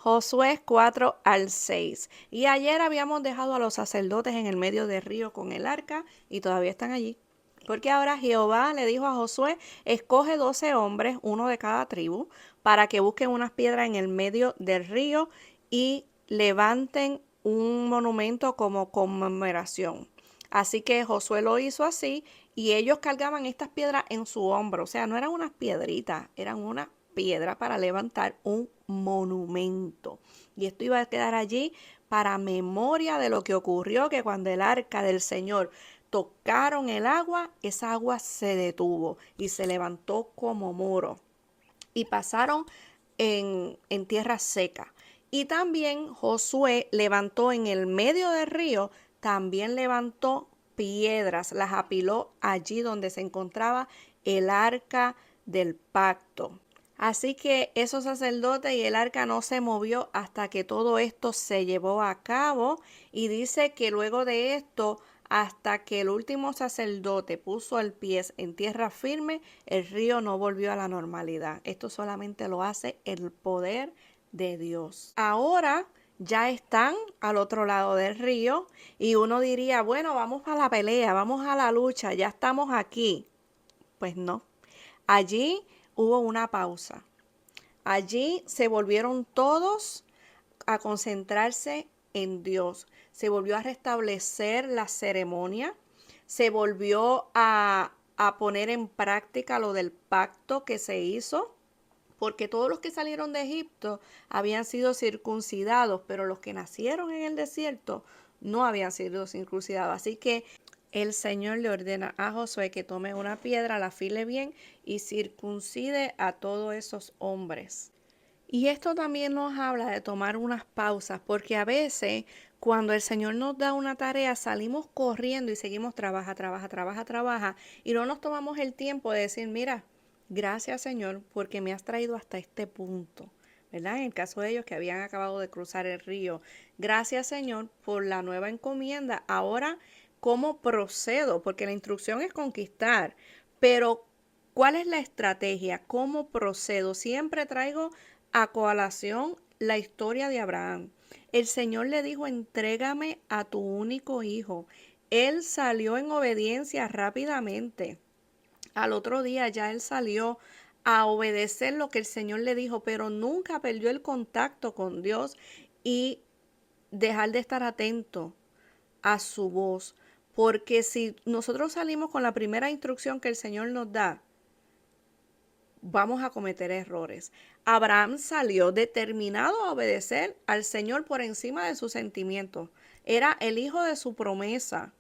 Josué 4 al 6. Y ayer habíamos dejado a los sacerdotes en el medio del río con el arca y todavía están allí. Porque ahora Jehová le dijo a Josué, escoge 12 hombres, uno de cada tribu, para que busquen unas piedras en el medio del río y levanten un monumento como conmemoración. Así que Josué lo hizo así y ellos cargaban estas piedras en su hombro. O sea, no eran unas piedritas, eran una piedra para levantar un monumento. Y esto iba a quedar allí para memoria de lo que ocurrió, que cuando el arca del Señor tocaron el agua, esa agua se detuvo y se levantó como muro. Y pasaron en tierra seca. Y también Josué levantó en el medio del río, también levantó piedras, las apiló allí donde se encontraba el arca del pacto. Así que esos sacerdotes y el arca no se movió hasta que todo esto se llevó a cabo. Y dice que luego de esto, hasta que el último sacerdote puso el pie en tierra firme, el río no volvió a la normalidad. Esto solamente lo hace el poder de Dios. Ahora ya están al otro lado del río y uno diría, bueno, vamos a la pelea, vamos a la lucha, ya estamos aquí. Pues no. Allí hubo una pausa. Allí se volvieron todos a concentrarse en Dios. Se volvió a restablecer la ceremonia. Se volvió a poner en práctica lo del pacto que se hizo. Porque todos los que salieron de Egipto habían sido circuncidados, pero los que nacieron en el desierto no habían sido circuncidados. Así que el Señor le ordena a Josué que tome una piedra, la afile bien y circuncide a todos esos hombres. Y esto también nos habla de tomar unas pausas, porque a veces cuando el Señor nos da una tarea salimos corriendo y seguimos trabaja, y no nos tomamos el tiempo de decir, mira, gracias Señor porque me has traído hasta este punto, ¿verdad? En el caso de ellos que habían acabado de cruzar el río. Gracias Señor por la nueva encomienda. Ahora, ¿cómo procedo? Porque la instrucción es conquistar, pero ¿cuál es la estrategia? ¿Cómo procedo? Siempre traigo a colación la historia de Abraham. El Señor le dijo, entrégame a tu único hijo. Él salió en obediencia rápidamente. Al otro día ya él salió a obedecer lo que el Señor le dijo, pero nunca perdió el contacto con Dios y dejar de estar atento a su voz. Porque si nosotros salimos con la primera instrucción que el Señor nos da, vamos a cometer errores. Abraham salió determinado a obedecer al Señor por encima de sus sentimientos. Era el hijo de su promesa.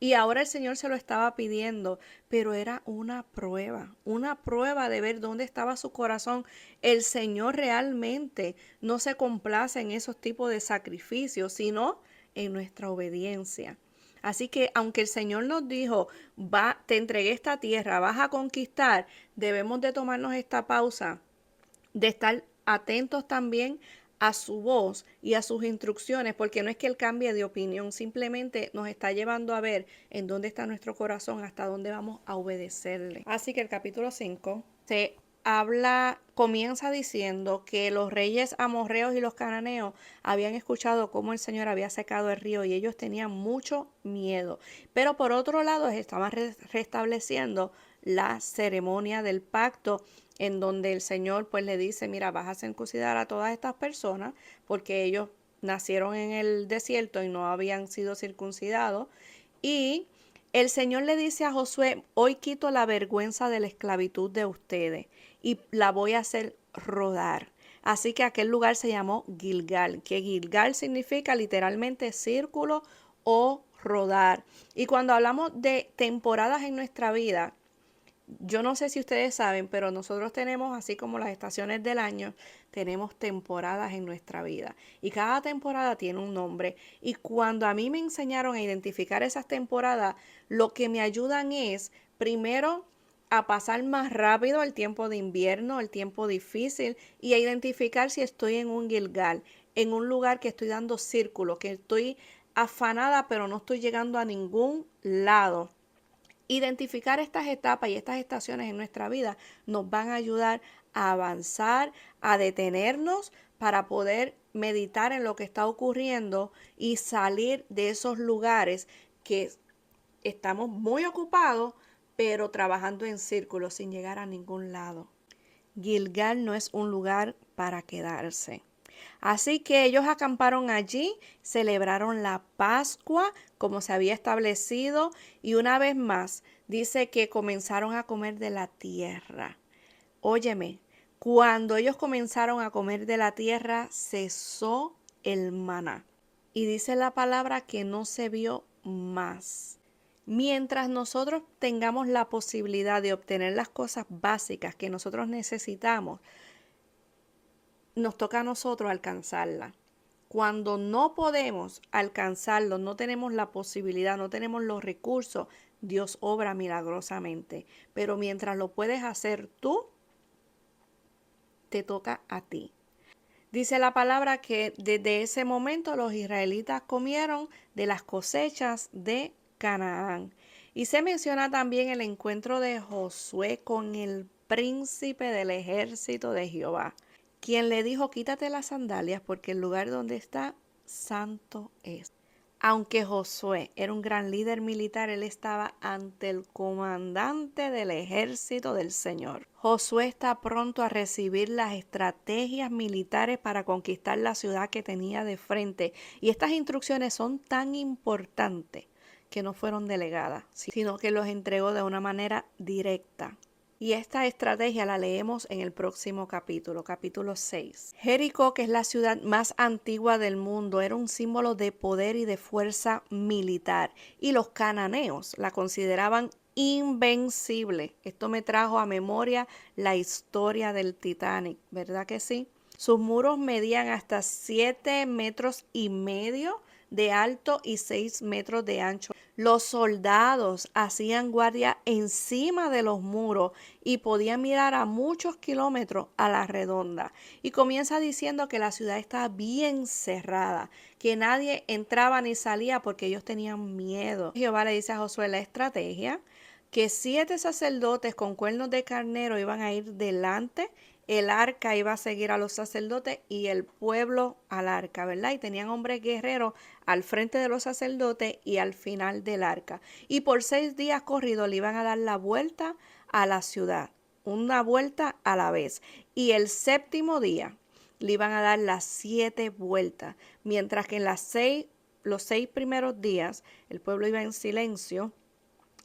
Y ahora el Señor se lo estaba pidiendo, pero era una prueba de ver dónde estaba su corazón. El Señor realmente no se complace en esos tipos de sacrificios, sino en nuestra obediencia. Así que aunque el Señor nos dijo, te entregué esta tierra, vas a conquistar, debemos de tomarnos esta pausa, de estar atentos también a su voz y a sus instrucciones, porque no es que él cambie de opinión, simplemente nos está llevando a ver en dónde está nuestro corazón, hasta dónde vamos a obedecerle. Así que el capítulo 5 se comienza diciendo que los reyes amorreos y los cananeos habían escuchado cómo el Señor había secado el río y ellos tenían mucho miedo. Pero por otro lado estaban restableciendo la ceremonia del pacto, en donde el Señor pues le dice, mira, vas a circuncidar a todas estas personas porque ellos nacieron en el desierto y no habían sido circuncidados. Y el Señor le dice a Josué, hoy quito la vergüenza de la esclavitud de ustedes y la voy a hacer rodar. Así que aquel lugar se llamó Gilgal, que Gilgal significa literalmente círculo o rodar. Y cuando hablamos de temporadas en nuestra vida, yo no sé si ustedes saben, pero nosotros tenemos, así como las estaciones del año, tenemos temporadas en nuestra vida. Y cada temporada tiene un nombre. Y cuando a mí me enseñaron a identificar esas temporadas, lo que me ayudan es, primero, a pasar más rápido el tiempo de invierno, el tiempo difícil, y a identificar si estoy en un Gilgal, en un lugar que estoy dando círculo, que estoy afanada, pero no estoy llegando a ningún lado. Identificar estas etapas y estas estaciones en nuestra vida nos van a ayudar a avanzar, a detenernos para poder meditar en lo que está ocurriendo y salir de esos lugares que estamos muy ocupados, pero trabajando en círculos sin llegar a ningún lado. Gilgal no es un lugar para quedarse. Así que ellos acamparon allí, celebraron la Pascua como se había establecido y una vez más dice que comenzaron a comer de la tierra. Óyeme, cuando ellos comenzaron a comer de la tierra, cesó el maná. Y dice la palabra que no se vio más. Mientras nosotros tengamos la posibilidad de obtener las cosas básicas que nosotros necesitamos, nos toca a nosotros alcanzarla. Cuando no podemos alcanzarlo, no tenemos la posibilidad, no tenemos los recursos, Dios obra milagrosamente. Pero mientras lo puedes hacer tú, te toca a ti. Dice la palabra que desde ese momento los israelitas comieron de las cosechas de Canaán. Y se menciona también el encuentro de Josué con el príncipe del ejército de Jehová, quien le dijo: quítate las sandalias porque el lugar donde está santo es. Aunque Josué era un gran líder militar, él estaba ante el comandante del ejército del Señor. Josué está pronto a recibir las estrategias militares para conquistar la ciudad que tenía de frente. Y estas instrucciones son tan importantes que no fueron delegadas, sino que los entregó de una manera directa. Y esta estrategia la leemos en el próximo capítulo, capítulo 6. Jericó, que es la ciudad más antigua del mundo, era un símbolo de poder y de fuerza militar. Y los cananeos la consideraban invencible. Esto me trajo a memoria la historia del Titanic, ¿verdad que sí? Sus muros medían hasta 7,5 metros de alto y 6 metros de ancho. Los soldados hacían guardia encima de los muros y podían mirar a muchos kilómetros a la redonda. Y comienza diciendo que la ciudad estaba bien cerrada, que nadie entraba ni salía porque ellos tenían miedo. Jehová le dice a Josué la estrategia, que 7 sacerdotes con cuernos de carnero iban a ir delante. El arca iba a seguir a los sacerdotes y el pueblo al arca, ¿verdad? Y tenían hombres guerreros al frente de los sacerdotes y al final del arca. Y por 6 días corridos le iban a dar la vuelta a la ciudad, una vuelta a la vez. Y el 7º día le iban a dar las 7 vueltas, mientras que en los 6 primeros días el pueblo iba en silencio.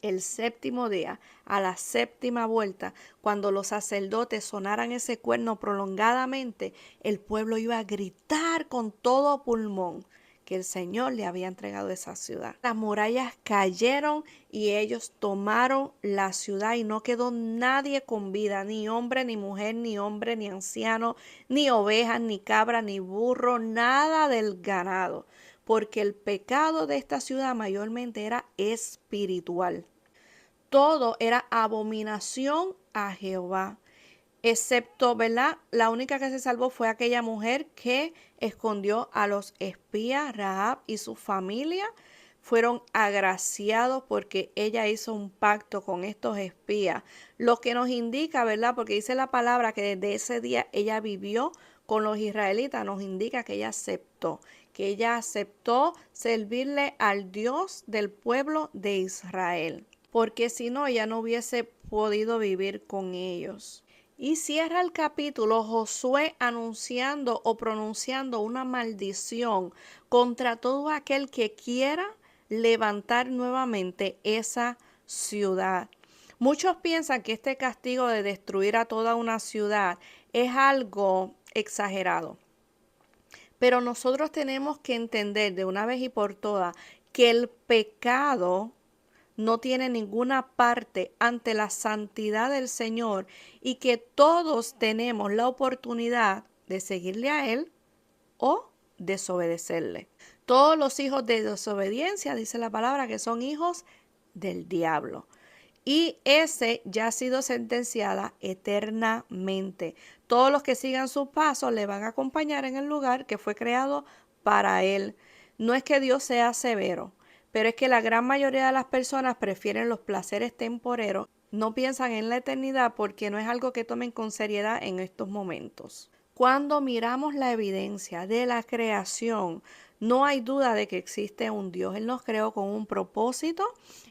El 7º día, a la 7ª vuelta, cuando los sacerdotes sonaran ese cuerno prolongadamente, el pueblo iba a gritar con todo pulmón que el Señor le había entregado esa ciudad. Las murallas cayeron y ellos tomaron la ciudad y no quedó nadie con vida, ni hombre, ni mujer, ni hombre, ni anciano, ni ovejas, ni cabra, ni burro, nada del ganado, porque el pecado de esta ciudad mayormente era espiritual. Todo era abominación a Jehová, excepto, ¿verdad? La única que se salvó fue aquella mujer que escondió a los espías. Rahab y su familia fueron agraciados porque ella hizo un pacto con estos espías, lo que nos indica, ¿verdad? Porque dice la palabra que desde ese día ella vivió con los israelitas, nos indica que ella aceptó servirle al Dios del pueblo de Israel, porque si no, ella no hubiese podido vivir con ellos. Y cierra el capítulo Josué anunciando o pronunciando una maldición contra todo aquel que quiera levantar nuevamente esa ciudad. Muchos piensan que este castigo de destruir a toda una ciudad es algo exagerado. Pero nosotros tenemos que entender de una vez y por todas que el pecado no tiene ninguna parte ante la santidad del Señor y que todos tenemos la oportunidad de seguirle a Él o desobedecerle. Todos los hijos de desobediencia, dice la palabra, que son hijos del diablo. Y ese ya ha sido sentenciada eternamente. Todos los que sigan sus pasos le van a acompañar en el lugar que fue creado para él. No es que Dios sea severo, pero es que la gran mayoría de las personas prefieren los placeres temporeros, no piensan en la eternidad porque no es algo que tomen con seriedad en estos momentos. Cuando miramos la evidencia de la creación, no hay duda de que existe un Dios. Él nos creó con un propósito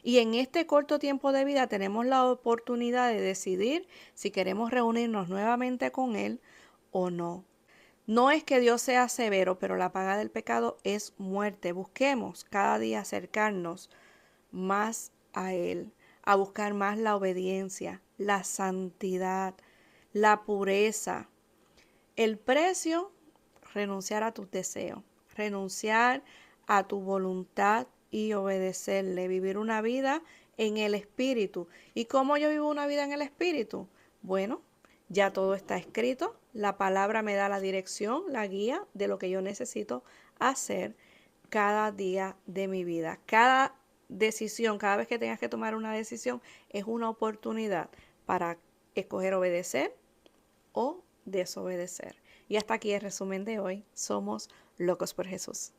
y en este corto tiempo de vida tenemos la oportunidad de decidir si queremos reunirnos nuevamente con Él o no. No es que Dios sea severo, pero la paga del pecado es muerte. Busquemos cada día acercarnos más a Él, a buscar más la obediencia, la santidad, la pureza. El precio, renunciar a tus deseos, renunciar a tu voluntad y obedecerle, vivir una vida en el Espíritu. ¿Y cómo yo vivo una vida en el Espíritu? Bueno, ya todo está escrito, la palabra me da la dirección, la guía de lo que yo necesito hacer cada día de mi vida. Cada decisión, cada vez que tengas que tomar una decisión, es una oportunidad para escoger obedecer o desobedecer. Y hasta aquí el resumen de hoy. Somos locos por Jesús.